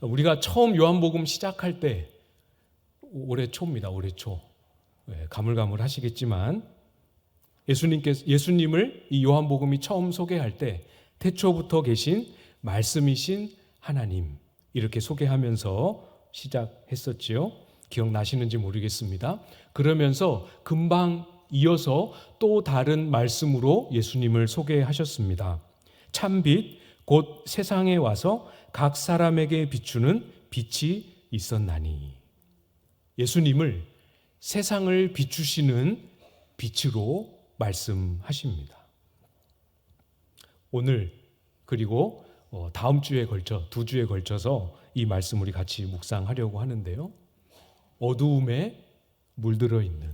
우리가 처음 요한복음 시작할 때 올해 초입니다. 올해 초. 가물가물하시겠지만 예수님을 이 요한복음이 처음 소개할 때 태초부터 계신 말씀이신 하나님 이렇게 소개하면서 시작했었지요. 기억나시는지 모르겠습니다. 그러면서 금방 이어서 또 다른 말씀으로 예수님을 소개하셨습니다. 참빛 곧 세상에 와서 각 사람에게 비추는 빛이 있었나니. 예수님을 세상을 비추시는 빛으로 말씀하십니다. 오늘 그리고 다음 주에 걸쳐 2주에 걸쳐서 이 말씀 우리 같이 묵상하려고 하는데요. 어두움에 물들어 있는,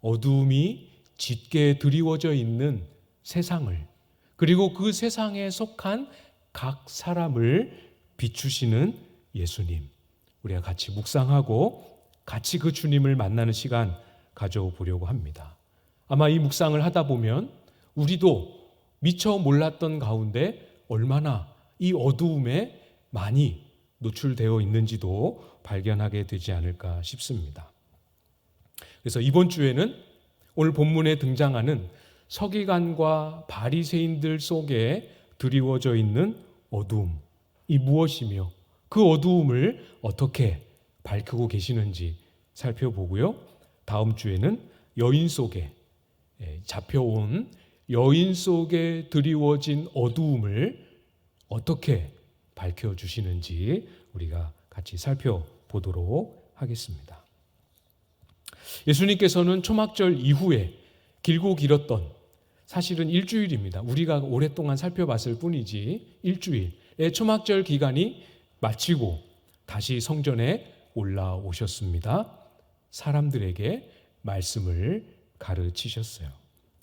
어두움이 짙게 드리워져 있는 세상을, 그리고 그 세상에 속한 각 사람을 비추시는 예수님, 우리가 같이 묵상하고 같이 그 주님을 만나는 시간 가져보려고 합니다. 아마 이 묵상을 하다 보면 우리도 미처 몰랐던 가운데 얼마나 이 어두움에 많이 노출되어 있는지도 발견하게 되지 않을까 싶습니다. 그래서 이번 주에는 오늘 본문에 등장하는 서기관과 바리새인들 속에 드리워져 있는 어두움이 무엇이며 그 어두움을 어떻게 밝히고 계시는지 살펴보고요. 다음 주에는 여인 속에 잡혀온 여인 속에 드리워진 어두움을 어떻게 밝혀주시는지 우리가 같이 살펴보도록 하겠습니다. 예수님께서는 초막절 이후에 길고 길었던 사실은 일주일입니다. 우리가 오랫동안 살펴봤을 뿐이지 일주일의 초막절 기간이 마치고 다시 성전에 올라오셨습니다. 사람들에게 말씀을 가르치셨어요.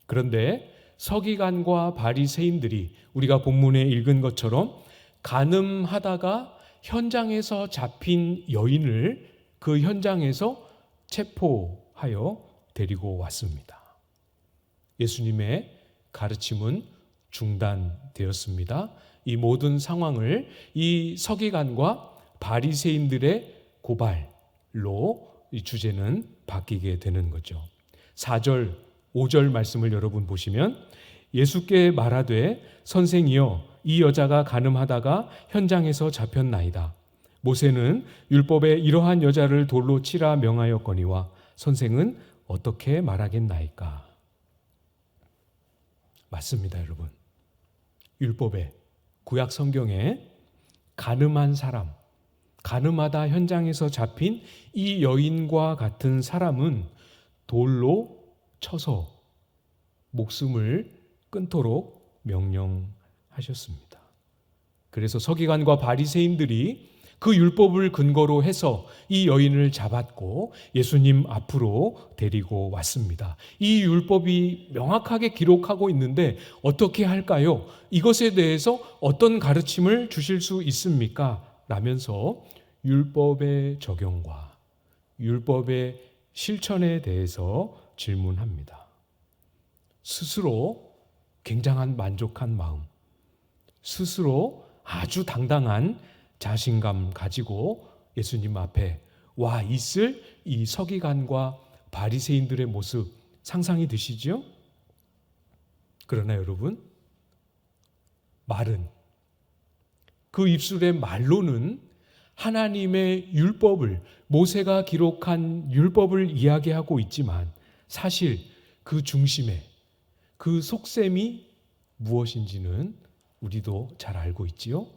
그런데 서기관과 바리새인들이 우리가 본문에 읽은 것처럼 간음하다가 현장에서 잡힌 여인을 그 현장에서 체포하여 데리고 왔습니다. 예수님의 가르침은 중단되었습니다. 이 모든 상황을 이 서기관과 바리새인들의 고발로 이 주제는 바뀌게 되는 거죠. 4절, 5절 말씀을 여러분 보시면 예수께 말하되 선생이여 이 여자가 간음하다가 현장에서 잡혔나이다. 모세는 율법에 이러한 여자를 돌로 치라 명하였거니와 선생은 어떻게 말하겠나이까? 맞습니다, 여러분. 율법에 구약 성경에 간음한 사람, 간음하다 현장에서 잡힌 이 여인과 같은 사람은 돌로 쳐서 목숨을 끊도록 명령하셨습니다. 그래서 서기관과 바리새인들이 그 율법을 근거로 해서 이 여인을 잡았고 예수님 앞으로 데리고 왔습니다. 이 율법이 명확하게 기록하고 있는데 어떻게 할까요? 이것에 대해서 어떤 가르침을 주실 수 있습니까? 라면서 율법의 적용과 율법의 실천에 대해서 질문합니다. 스스로 굉장한 만족한 마음, 스스로 아주 당당한 자신감 가지고 예수님 앞에 와 있을 이 서기관과 바리새인들의 모습 상상이 되시죠? 그러나 여러분, 말은 그 입술의 말로는 하나님의 율법을, 모세가 기록한 율법을 이야기하고 있지만 사실 그 중심에 그 속셈이 무엇인지는 우리도 잘 알고 있지요.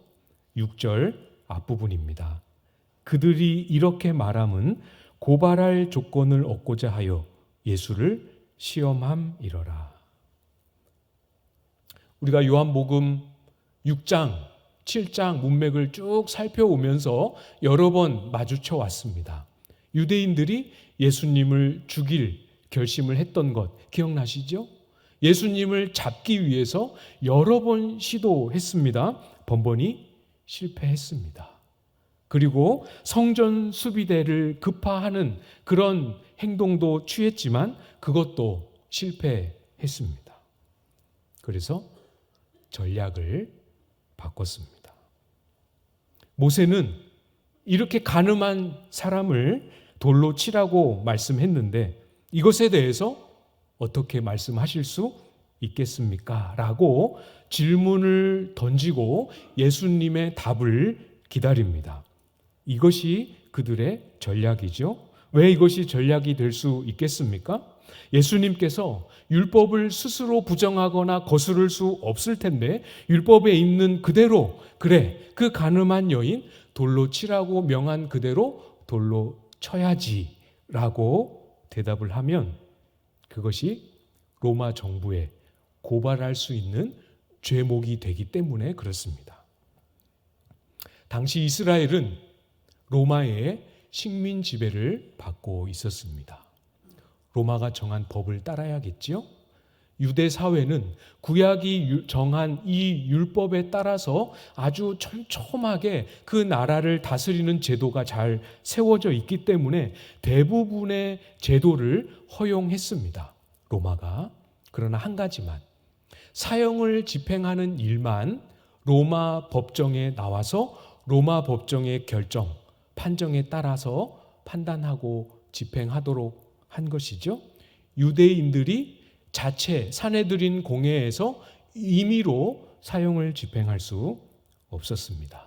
6절 앞부분입니다. 그들이 이렇게 말함은 고발할 조건을 얻고자 하여 예수를 시험함이러라. 우리가 요한복음 6장, 7장 문맥을 쭉 살펴오면서 여러 번 마주쳐 왔습니다. 유대인들이 예수님을 죽일 결심을 했던 것 기억나시죠? 예수님을 잡기 위해서 여러 번 시도했습니다. 번번이 실패했습니다. 그리고 성전 수비대를 급파하는 그런 행동도 취했지만 그것도 실패했습니다. 그래서 전략을 바꿨습니다. 모세는 이렇게 간음한 사람을 돌로 치라고 말씀했는데 이것에 대해서 어떻게 말씀하실 수 있겠습니까? 라고 질문을 던지고 예수님의 답을 기다립니다. 이것이 그들의 전략이죠. 왜 이것이 전략이 될 수 있겠습니까? 예수님께서 율법을 스스로 부정하거나 거스를 수 없을 텐데 율법에 있는 그대로 그래 그 간음한 여인 돌로 치라고 명한 그대로 돌로 쳐야지 라고 대답을 하면 그것이 로마 정부에 고발할 수 있는 죄목이 되기 때문에 그렇습니다. 당시 이스라엘은 로마의 식민 지배를 받고 있었습니다. 로마가 정한 법을 따라야겠지요. 유대 사회는 구약이 정한 이 율법에 따라서 아주 촘촘하게 그 나라를 다스리는 제도가 잘 세워져 있기 때문에 대부분의 제도를 허용했습니다. 로마가. 그러나 한 가지만 사형을 집행하는 일만 로마 법정에 나와서 로마 법정의 결정, 판정에 따라서 판단하고 집행하도록 한 것이죠. 유대인들이 자체 사내들인 공회에서 임의로 사형을 집행할 수 없었습니다.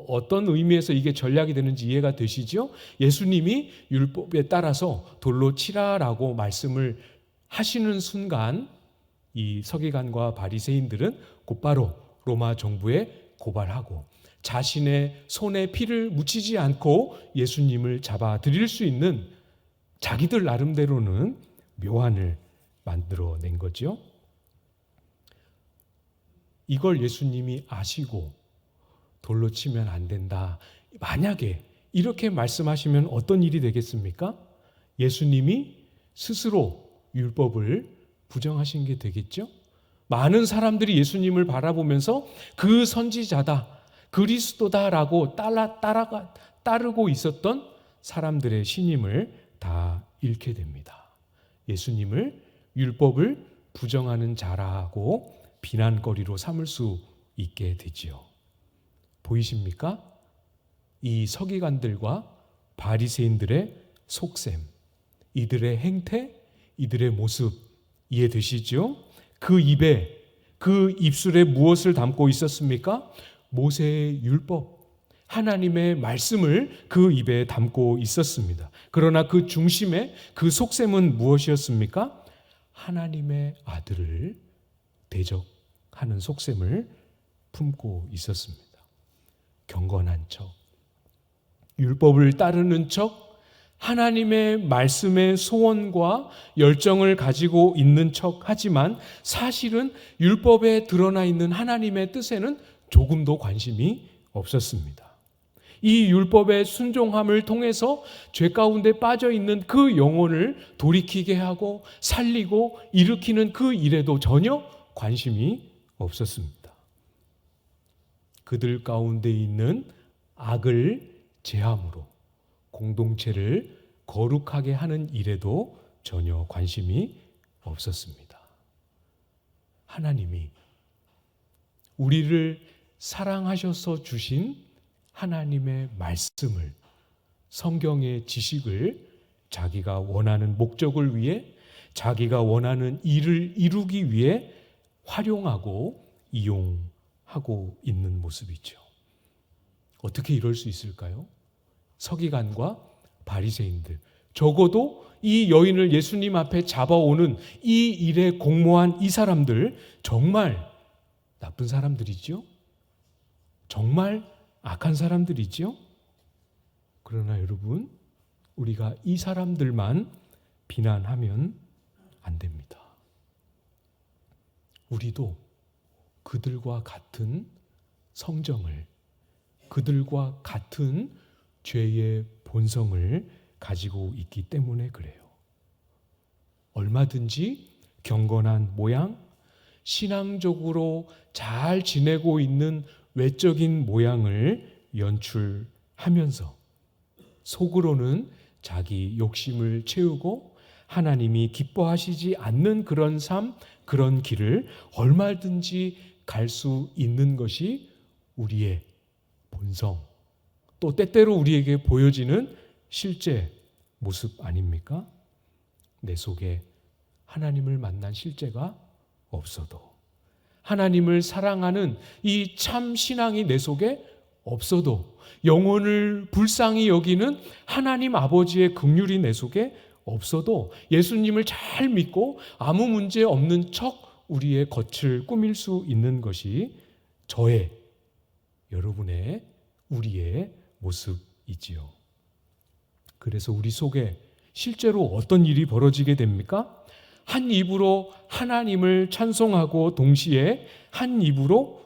어떤 의미에서 이게 전략이 되는지 이해가 되시죠? 예수님이 율법에 따라서 돌로 치라라고 말씀을 하시는 순간 이 서기관과 바리새인들은 곧바로 로마 정부에 고발하고 자신의 손에 피를 묻히지 않고 예수님을 잡아들일 수 있는 자기들 나름대로는 묘안을 만들어낸 거죠. 이걸 예수님이 아시고 돌로 치면 안 된다. 만약에 이렇게 말씀하시면 어떤 일이 되겠습니까? 예수님이 스스로 율법을 부정하신 게 되겠죠? 많은 사람들이 예수님을 바라보면서 그 선지자다, 그리스도다라고 따르고 있었던 사람들의 신임을 다 잃게 됩니다. 예수님을 율법을 부정하는 자라고 비난거리로 삼을 수 있게 되지요. 보이십니까? 이 서기관들과 바리새인들의 속셈, 이들의 행태, 이들의 모습 이해되시죠? 그 입에, 그 입술에 무엇을 담고 있었습니까? 모세의 율법, 하나님의 말씀을 그 입에 담고 있었습니다. 그러나 그 중심에 그 속셈은 무엇이었습니까? 하나님의 아들을 대적하는 속셈을 품고 있었습니다. 경건한 척, 율법을 따르는 척, 하나님의 말씀의 소원과 열정을 가지고 있는 척 하지만 사실은 율법에 드러나 있는 하나님의 뜻에는 조금도 관심이 없었습니다. 이 율법의 순종함을 통해서 죄 가운데 빠져 있는 그 영혼을 돌이키게 하고 살리고 일으키는 그 일에도 전혀 관심이 없었습니다. 그들 가운데 있는 악을 제함으로 공동체를 거룩하게 하는 일에도 전혀 관심이 없었습니다. 하나님이 우리를 사랑하셔서 주신 하나님의 말씀을, 성경의 지식을 자기가 원하는 목적을 위해, 자기가 원하는 일을 이루기 위해 활용하고 이용하고 있는 모습이죠. 어떻게 이럴 수 있을까요? 서기관과 바리새인들, 적어도 이 여인을 예수님 앞에 잡아오는 이 일에 공모한 이 사람들 정말 나쁜 사람들이죠? 정말 악한 사람들이죠? 그러나 여러분, 우리가 이 사람들만 비난하면 안 됩니다. 우리도 그들과 같은 성정을, 그들과 같은 죄의 본성을 가지고 있기 때문에 그래요. 얼마든지 경건한 모양, 신앙적으로 잘 지내고 있는 외적인 모양을 연출하면서 속으로는 자기 욕심을 채우고 하나님이 기뻐하시지 않는 그런 삶, 그런 길을 얼마든지 갈 수 있는 것이 우리의 본성, 또 때때로 우리에게 보여지는 실제 모습 아닙니까? 내 속에 하나님을 만난 실제가 없어도, 하나님을 사랑하는 이 참 신앙이 내 속에 없어도, 영혼을 불쌍히 여기는 하나님 아버지의 긍휼이 내 속에 없어도, 예수님을 잘 믿고 아무 문제 없는 척 우리의 겉을 꾸밀 수 있는 것이 저의, 여러분의, 우리의 모습이지요. 그래서 우리 속에 실제로 어떤 일이 벌어지게 됩니까? 한 입으로 하나님을 찬송하고 동시에 한 입으로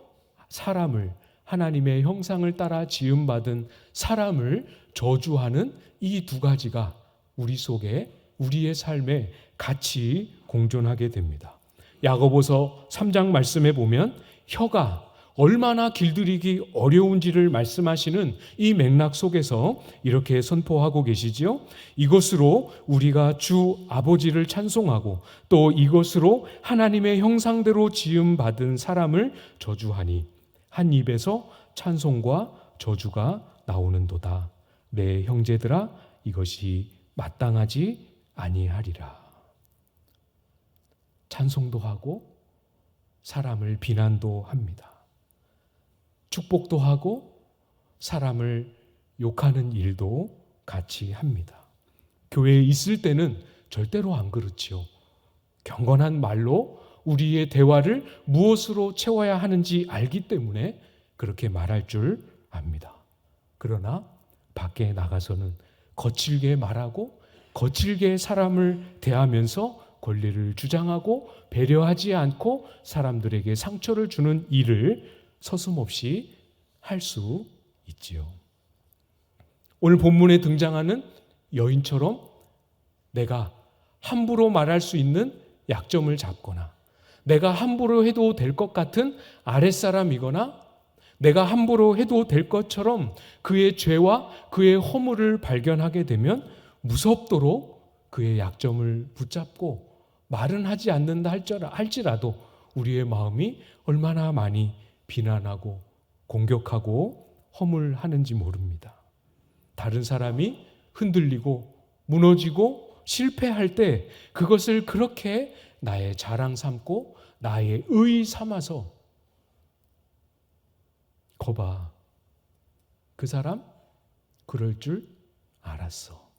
사람을, 하나님의 형상을 따라 지음받은 사람을 저주하는 이 두 가지가 우리 속에, 우리의 삶에 같이 공존하게 됩니다. 야고보서 3장 말씀에 보면 혀가 얼마나 길들이기 어려운지를 말씀하시는 이 맥락 속에서 이렇게 선포하고 계시지요. 이것으로 우리가 주 아버지를 찬송하고 또 이것으로 하나님의 형상대로 지음받은 사람을 저주하니 한 입에서 찬송과 저주가 나오는도다. 내 형제들아, 이것이 마땅하지 아니하리라. 찬송도 하고 사람을 비난도 합니다. 축복도 하고 사람을 욕하는 일도 같이 합니다. 교회에 있을 때는 절대로 안 그렇지요. 경건한 말로 우리의 대화를 무엇으로 채워야 하는지 알기 때문에 그렇게 말할 줄 압니다. 그러나 밖에 나가서는 거칠게 말하고 거칠게 사람을 대하면서 권리를 주장하고 배려하지 않고 사람들에게 상처를 주는 일을 서슴없이 할 수 있지요. 오늘 본문에 등장하는 여인처럼 내가 함부로 말할 수 있는 약점을 잡거나 내가 함부로 해도 될 것 같은 아랫사람이거나 내가 함부로 해도 될 것처럼 그의 죄와 그의 허물을 발견하게 되면 무섭도록 그의 약점을 붙잡고 말은 하지 않는다 할지라도 우리의 마음이 얼마나 많이 비난하고 공격하고 허물하는지 모릅니다. 다른 사람이 흔들리고 무너지고 실패할 때 그것을 그렇게 나의 자랑 삼고 나의 의 삼아서 거봐, 그 사람 그럴 줄 알았어.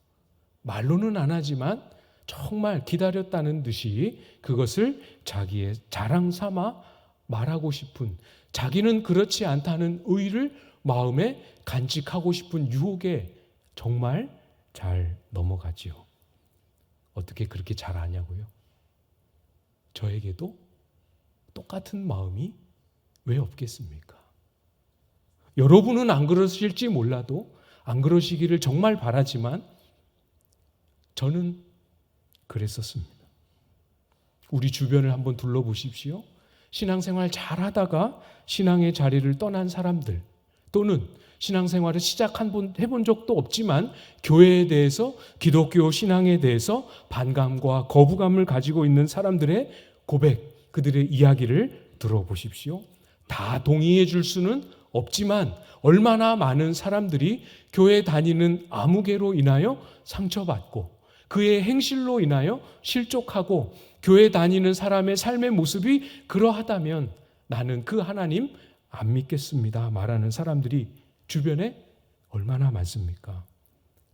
말로는 안 하지만 정말 기다렸다는 듯이 그것을 자기의 자랑 삼아 말하고 싶은, 자기는 그렇지 않다는 의를 마음에 간직하고 싶은 유혹에 정말 잘 넘어가지요. 어떻게 그렇게 잘 아냐고요? 저에게도 똑같은 마음이 왜 없겠습니까? 여러분은 안 그러실지 몰라도 안 그러시기를 정말 바라지만 저는 그랬었습니다. 우리 주변을 한번 둘러보십시오. 신앙생활 잘하다가 신앙의 자리를 떠난 사람들, 또는 신앙생활을 해본 적도 없지만 교회에 대해서, 기독교 신앙에 대해서 반감과 거부감을 가지고 있는 사람들의 고백, 그들의 이야기를 들어보십시오. 다 동의해 줄 수는 없지만 얼마나 많은 사람들이 교회 다니는 아무개로 인하여 상처받고 그의 행실로 인하여 실족하고 교회 다니는 사람의 삶의 모습이 그러하다면 나는 그 하나님 안 믿겠습니다 말하는 사람들이 주변에 얼마나 많습니까?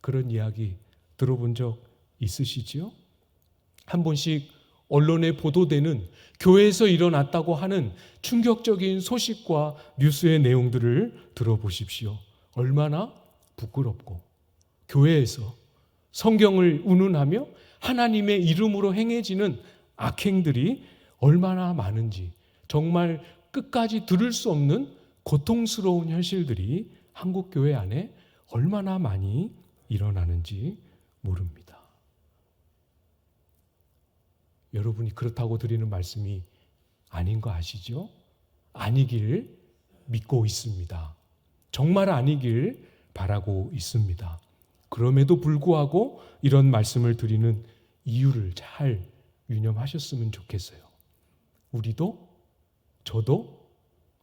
그런 이야기 들어본 적 있으시지요? 한 번씩 언론에 보도되는 교회에서 일어났다고 하는 충격적인 소식과 뉴스의 내용들을 들어보십시오. 얼마나 부끄럽고 교회에서 성경을 운운하며 하나님의 이름으로 행해지는 악행들이 얼마나 많은지, 정말 끝까지 들을 수 없는 고통스러운 현실들이 한국 교회 안에 얼마나 많이 일어나는지 모릅니다. 여러분이 그렇다고 드리는 말씀이 아닌 거 아시죠? 아니길 믿고 있습니다. 정말 아니길 바라고 있습니다. 그럼에도 불구하고 이런 말씀을 드리는 이유를 잘 유념하셨으면 좋겠어요. 우리도, 저도,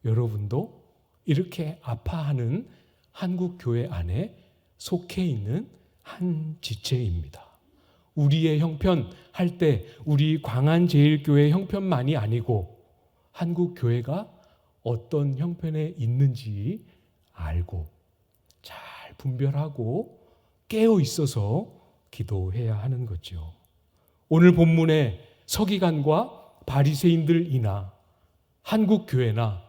여러분도 이렇게 아파하는 한국 교회 안에 속해 있는 한 지체입니다. 우리의 형편 할 때 우리 광안제일교회 형편만이 아니고 한국 교회가 어떤 형편에 있는지 알고 잘 분별하고 깨어 있어서 기도해야 하는 거죠. 오늘 본문의 서기관과 바리새인들이나 한국 교회나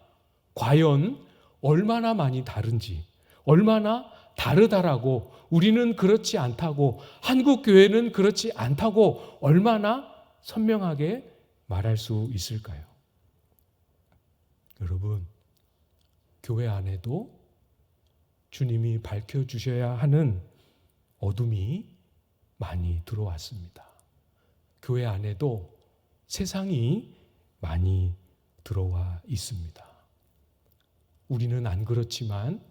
과연 얼마나 많이 다른지, 얼마나 다르다라고, 우리는 그렇지 않다고, 한국 교회는 그렇지 않다고 얼마나 선명하게 말할 수 있을까요? 여러분, 교회 안에도 주님이 밝혀주셔야 하는 어둠이 많이 들어왔습니다. 교회 안에도 세상이 많이 들어와 있습니다. 우리는 안 그렇지만,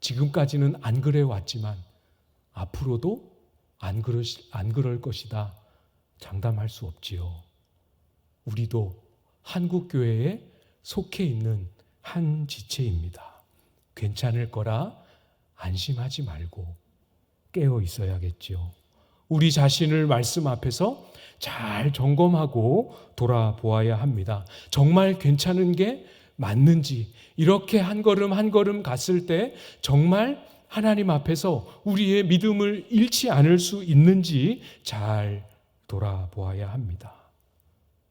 지금까지는 안 그래 왔지만 앞으로도 안 그럴 것이다 장담할 수 없지요. 우리도 한국 교회에 속해 있는 한 지체입니다. 괜찮을 거라 안심하지 말고 깨어 있어야겠지요. 우리 자신을 말씀 앞에서 잘 점검하고 돌아보아야 합니다. 정말 괜찮은 게 맞는지, 이렇게 한 걸음 한 걸음 갔을 때 정말 하나님 앞에서 우리의 믿음을 잃지 않을 수 있는지 잘 돌아보아야 합니다.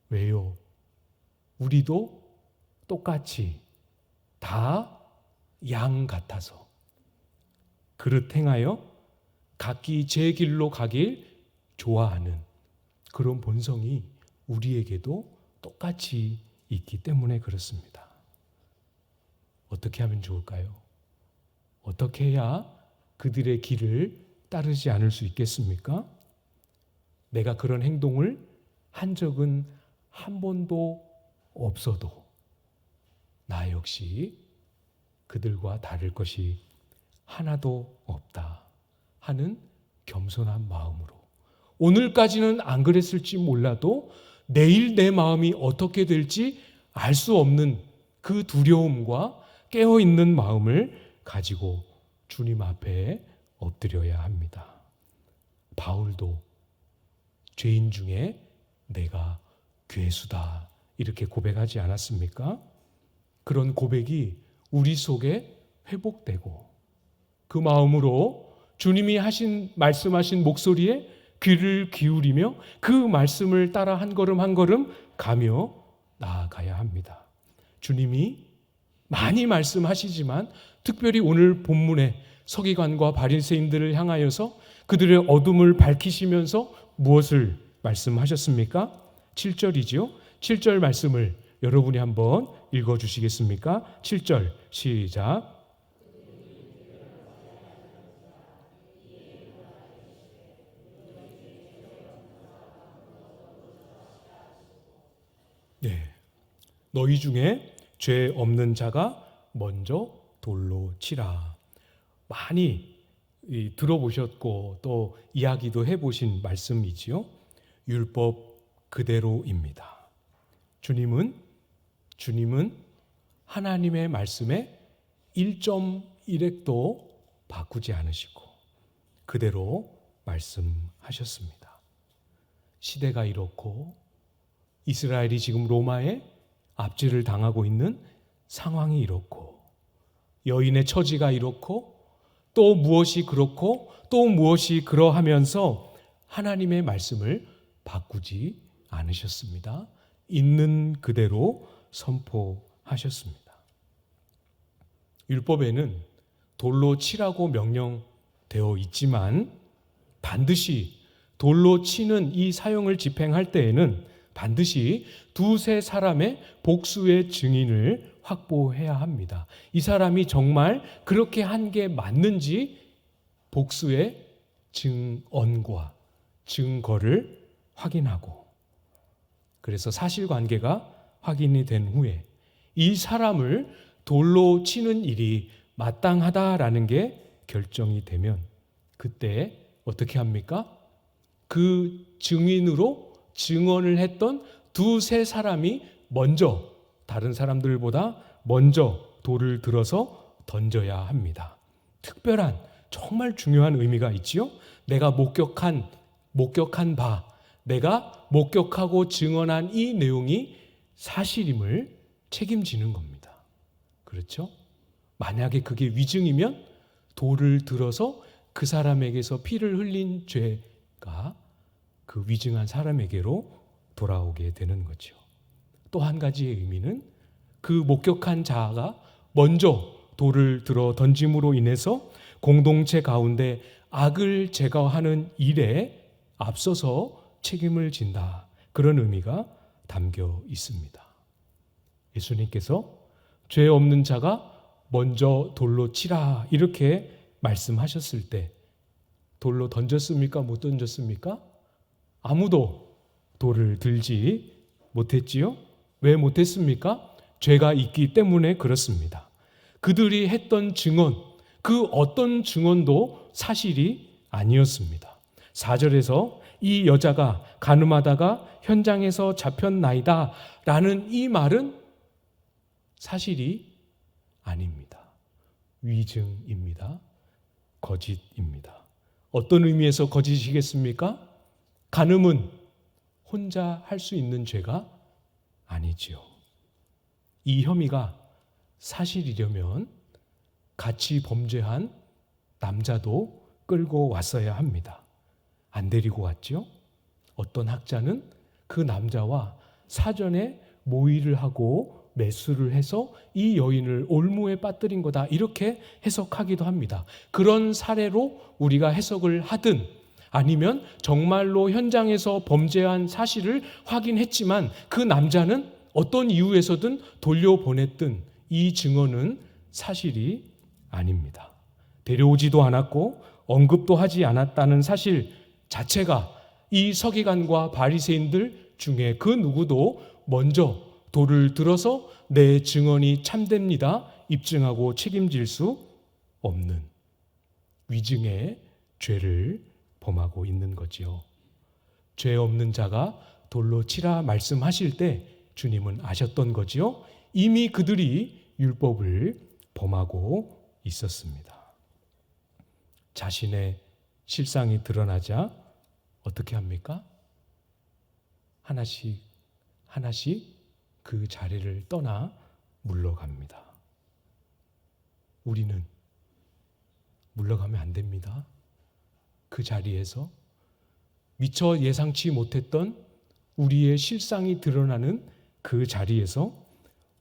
왜요? 우리도 똑같이 다 양 같아서 그릇 행하여 각기 제 길로 가길 좋아하는 그런 본성이 우리에게도 똑같이 있기 때문에 그렇습니다. 어떻게 하면 좋을까요? 어떻게 해야 그들의 길을 따르지 않을 수 있겠습니까? 내가 그런 행동을 한 적은 한 번도 없어도 나 역시 그들과 다를 것이 하나도 없다 하는 겸손한 마음으로, 오늘까지는 안 그랬을지 몰라도 내일 내 마음이 어떻게 될지 알 수 없는 그 두려움과 깨어있는 마음을 가지고 주님 앞에 엎드려야 합니다. 바울도 죄인 중에 내가 괴수다 이렇게 고백하지 않았습니까? 그런 고백이 우리 속에 회복되고 그 마음으로 주님이 말씀하신 목소리에 귀를 기울이며 그 말씀을 따라 한 걸음 한 걸음 가며 나아가야 합니다. 주님이 많이 말씀하시지만 특별히 오늘 본문에 서기관과 바리새인들을 향하여서 그들의 어둠을 밝히시면서 무엇을 말씀하셨습니까? 7절이죠. 7절 말씀을 여러분이 한번 읽어주시겠습니까? 7절 시작. 네, 너희 중에 죄 없는 자가 먼저 돌로 치라. 많이 들어보셨고 또 이야기도 해보신 말씀이지요. 율법 그대로입니다. 주님은 하나님의 말씀에 1.1획도 바꾸지 않으시고 그대로 말씀하셨습니다. 시대가 이렇고 이스라엘이 지금 로마에 압제를 당하고 있는 상황이 이렇고 여인의 처지가 이렇고 또 무엇이 그렇고 또 무엇이 그러하면서 하나님의 말씀을 바꾸지 않으셨습니다. 있는 그대로 선포하셨습니다. 율법에는 돌로 치라고 명령되어 있지만 반드시 돌로 치는 이 사형을 집행할 때에는 반드시 두세 사람의 복수의 증인을 확보해야 합니다. 이 사람이 정말 그렇게 한 게 맞는지 복수의 증언과 증거를 확인하고, 그래서 사실관계가 확인이 된 후에 이 사람을 돌로 치는 일이 마땅하다라는 게 결정이 되면 그때 어떻게 합니까? 그 증인으로 증언을 했던 두세 사람이 먼저, 다른 사람들보다 먼저 돌을 들어서 던져야 합니다. 특별한 정말 중요한 의미가 있지요. 내가 목격한 바, 내가 목격하고 증언한 이 내용이 사실임을 책임지는 겁니다. 그렇죠? 만약에 그게 위증이면 돌을 들어서 그 사람에게서 피를 흘린 죄가 그 위증한 사람에게로 돌아오게 되는 거죠. 또 한 가지의 의미는 그 목격한 자가 먼저 돌을 들어 던짐으로 인해서 공동체 가운데 악을 제거하는 일에 앞서서 책임을 진다. 그런 의미가 담겨 있습니다. 예수님께서 죄 없는 자가 먼저 돌로 치라 이렇게 말씀하셨을 때 돌로 던졌습니까? 못 던졌습니까? 아무도 돌을 들지 못했지요? 왜 못했습니까? 죄가 있기 때문에 그렇습니다. 그들이 했던 증언, 그 어떤 증언도 사실이 아니었습니다. 4절에서 이 여자가 간음하다가 현장에서 잡혔나이다 라는 이 말은 사실이 아닙니다. 위증입니다. 거짓입니다. 어떤 의미에서 거짓이겠습니까? 간음은 혼자 할 수 있는 죄가 아니지요. 이 혐의가 사실이려면 같이 범죄한 남자도 끌고 왔어야 합니다. 안 데리고 왔죠? 어떤 학자는 그 남자와 사전에 모의를 하고 매수를 해서 이 여인을 올무에 빠뜨린 거다 이렇게 해석하기도 합니다. 그런 사례로 우리가 해석을 하든 아니면 정말로 현장에서 범죄한 사실을 확인했지만 그 남자는 어떤 이유에서든 돌려보냈든 이 증언은 사실이 아닙니다. 데려오지도 않았고 언급도 하지 않았다는 사실 자체가 이 서기관과 바리새인들 중에 그 누구도 먼저 돌을 들어서 내 증언이 참됩니다 입증하고 책임질 수 없는 위증의 죄를 범하고 있는 거지요. 죄 없는 자가 돌로 치라 말씀하실 때 주님은 아셨던 거지요. 이미 그들이 율법을 범하고 있었습니다. 자신의 실상이 드러나자 어떻게 합니까? 하나씩 그 자리를 떠나 물러갑니다. 우리는 물러가면 안 됩니다. 그 자리에서 미처 예상치 못했던 우리의 실상이 드러나는 그 자리에서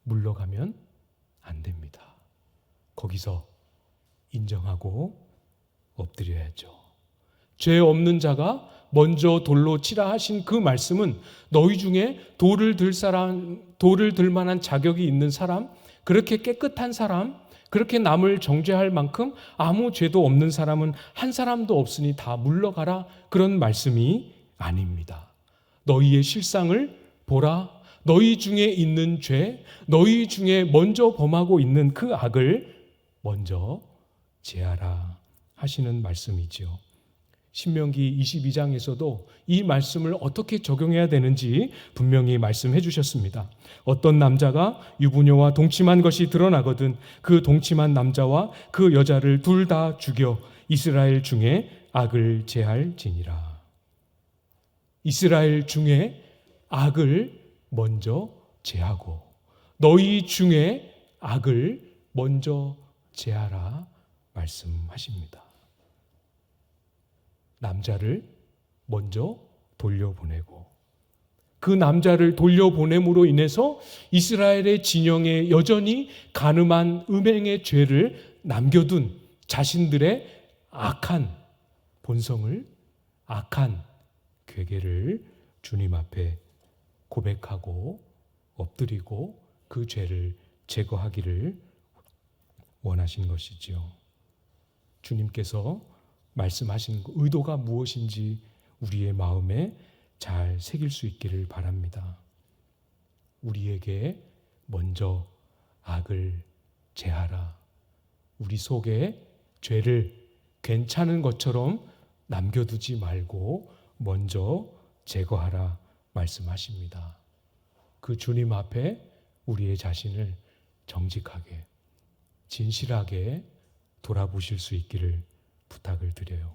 물러가면 안 됩니다. 거기서 인정하고 엎드려야죠. 죄 없는 자가 먼저 돌로 치라 하신 그 말씀은 너희 중에 돌을 들 만한 자격이 있는 사람, 그렇게 깨끗한 사람, 그렇게 남을 정죄할 만큼 아무 죄도 없는 사람은 한 사람도 없으니 다 물러가라 그런 말씀이 아닙니다. 너희의 실상을 보라. 너희 중에 있는 죄, 너희 중에 먼저 범하고 있는 그 악을 먼저 제하라 하시는 말씀이지요. 신명기 22장에서도 이 말씀을 어떻게 적용해야 되는지 분명히 말씀해 주셨습니다. 어떤 남자가 유부녀와 동침한 것이 드러나거든 그 동침한 남자와 그 여자를 둘 다 죽여 이스라엘 중에 악을 제할지니라. 이스라엘 중에 악을 먼저 제하고 너희 중에 악을 먼저 제하라 말씀하십니다. 남자를 먼저 돌려보내고 그 남자를 돌려보냄으로 인해서 이스라엘의 진영에 여전히 간음한 음행의 죄를 남겨둔 자신들의 악한 본성을, 악한 괴계를 주님 앞에 고백하고 엎드리고 그 죄를 제거하기를 원하신 것이지요. 주님께서 말씀하신 그 의도가 무엇인지 우리의 마음에 잘 새길 수 있기를 바랍니다. 우리에게 먼저 악을 제하라. 우리 속에 죄를 괜찮은 것처럼 남겨두지 말고 먼저 제거하라 말씀하십니다. 그 주님 앞에 우리의 자신을 정직하게, 진실하게 돌아보실 수 있기를 부탁을 드려요.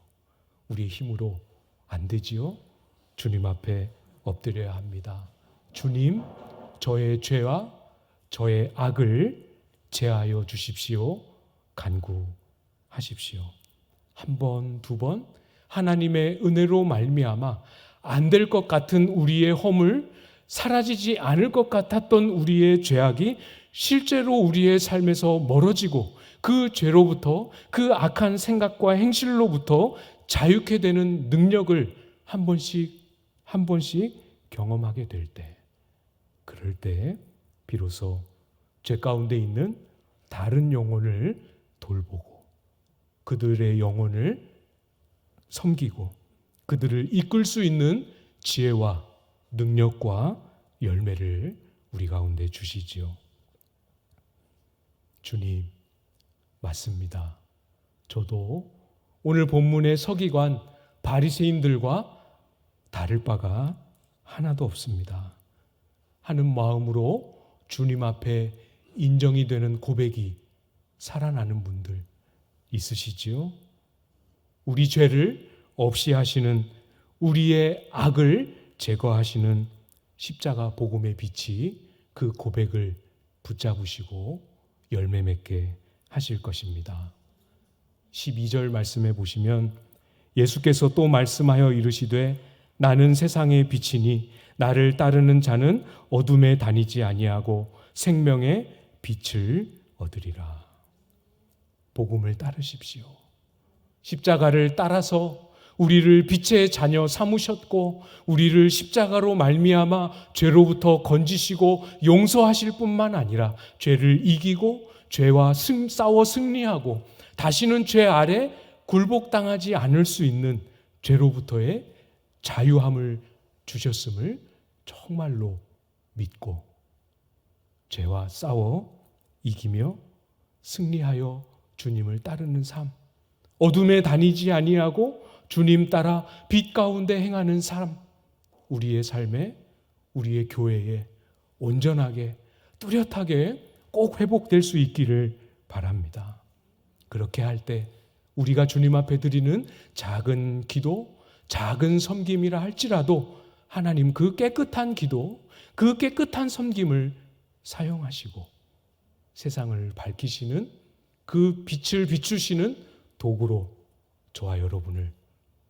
우리의 힘으로 안 되지요? 주님 앞에 엎드려야 합니다. 주님, 저의 죄와 저의 악을 제하여 주십시오. 간구하십시오. 한 번, 두 번 하나님의 은혜로 말미암아 안 될 것 같은 우리의 허물, 사라지지 않을 것 같았던 우리의 죄악이 실제로 우리의 삶에서 멀어지고 그 죄로부터, 그 악한 생각과 행실로부터 자유케 되는 능력을 한 번씩 경험하게 될 때, 그럴 때 비로소 죄 가운데 있는 다른 영혼을 돌보고 그들의 영혼을 섬기고 그들을 이끌 수 있는 지혜와 능력과 열매를 우리 가운데 주시지요. 주님, 맞습니다. 저도 오늘 본문의 서기관 바리새인들과 다를 바가 하나도 없습니다. 하는 마음으로 주님 앞에 인정이 되는 고백이 살아나는 분들 있으시지요? 우리 죄를 없이 하시는, 우리의 악을 제거하시는 십자가 복음의 빛이 그 고백을 붙잡으시고 열매 맺게 하실 것입니다. 12절 말씀해 보시면 예수께서 또 말씀하여 이르시되 나는 세상의 빛이니 나를 따르는 자는 어둠에 다니지 아니하고 생명의 빛을 얻으리라. 복음을 따르십시오. 십자가를 따라서 우리를 빛의 자녀 삼으셨고 우리를 십자가로 말미암아 죄로부터 건지시고 용서하실 뿐만 아니라 죄를 이기고 죄와 싸워 승리하고 다시는 죄 아래 굴복당하지 않을 수 있는 죄로부터의 자유함을 주셨음을 정말로 믿고 죄와 싸워 이기며 승리하여 주님을 따르는 삶, 어둠에 다니지 아니하고 주님 따라 빛 가운데 행하는 삶, 우리의 삶에, 우리의 교회에 온전하게 뚜렷하게 꼭 회복될 수 있기를 바랍니다. 그렇게 할 때 우리가 주님 앞에 드리는 작은 기도, 작은 섬김이라 할지라도 하나님 그 깨끗한 기도, 그 깨끗한 섬김을 사용하시고 세상을 밝히시는 그 빛을 비추시는 도구로 저와 여러분을,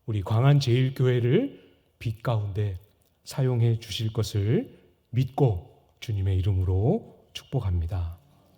우리 광안제일교회를 빛 가운데 사용해 주실 것을 믿고 주님의 이름으로 축복합니다.